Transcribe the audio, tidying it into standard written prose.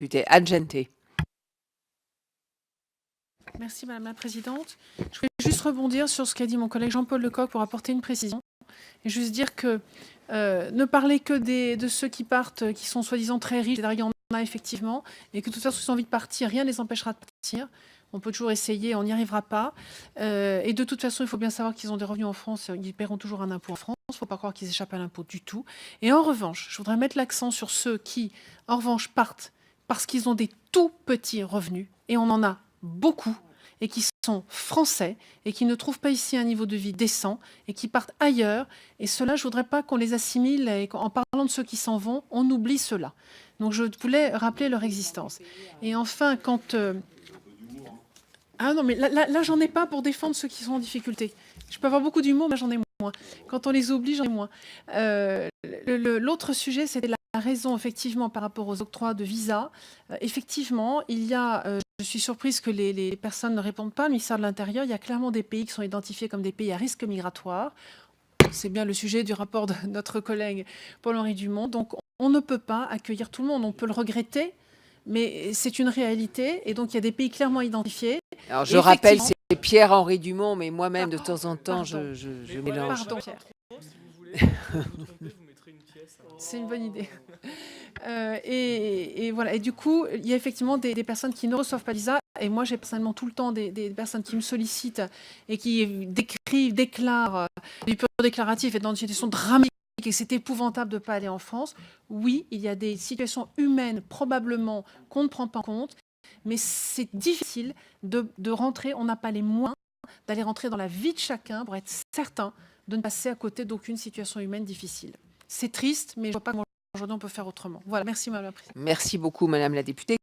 députée Argente. Merci Madame la Présidente. Je voulais juste rebondir sur ce qu'a dit mon collègue Jean-Paul Lecoq pour apporter une précision. Et juste dire que ne parler que de ceux qui partent, qui sont soi-disant très riches, il y en a effectivement, et que de toute façon, s'ils ont envie de partir, rien ne les empêchera de partir. On peut toujours essayer, on n'y arrivera pas. Et de toute façon, il faut bien savoir qu'ils ont des revenus en France, ils paieront toujours un impôt en France. Il ne faut pas croire qu'ils échappent à l'impôt du tout. Et en revanche, je voudrais mettre l'accent sur ceux qui, en revanche, partent parce qu'ils ont des tout petits revenus, et on en a beaucoup, et qui sont français, et qui ne trouvent pas ici un niveau de vie décent, et qui partent ailleurs. Et cela, je ne voudrais pas qu'on les assimile, et qu'en parlant de ceux qui s'en vont, on oublie cela. Donc je voulais rappeler leur existence. Et enfin, quand... Ah non, mais là j'en ai pas pour défendre ceux qui sont en difficulté. Je peux avoir beaucoup d'humour, mais j'en ai moins. Quand on les oublie, j'en ai moins. L'autre sujet, c'était la raison, effectivement, par rapport aux octrois de visa. Effectivement, il y a... je suis surprise que les personnes ne répondent pas. Le ministère de l'Intérieur, il y a clairement des pays qui sont identifiés comme des pays à risque migratoire. C'est bien le sujet du rapport de notre collègue Paul-Henri Dumont. Donc, on ne peut pas accueillir tout le monde. On peut le regretter, mais c'est une réalité. Et donc, il y a des pays clairement identifiés. Alors, je rappelle, c'est Pierre-Henri Dumont, mais moi-même, de temps en temps, je mélange. Pardon, Pierre. C'est une bonne idée. Et voilà. Et du coup, il y a effectivement des personnes qui ne reçoivent pas visa. Et moi, j'ai personnellement tout le temps des personnes qui me sollicitent et qui déclarent du pur déclaratif et dans une situation dramatique et c'est épouvantable de ne pas aller en France. Oui, il y a des situations humaines probablement qu'on ne prend pas en compte, mais c'est difficile de rentrer. On n'a pas les moyens d'aller rentrer dans la vie de chacun pour être certain de ne passer à côté d'aucune situation humaine difficile. C'est triste, mais je ne vois pas comment aujourd'hui on peut faire autrement. Voilà, merci Madame la Présidente. Merci beaucoup Madame la députée.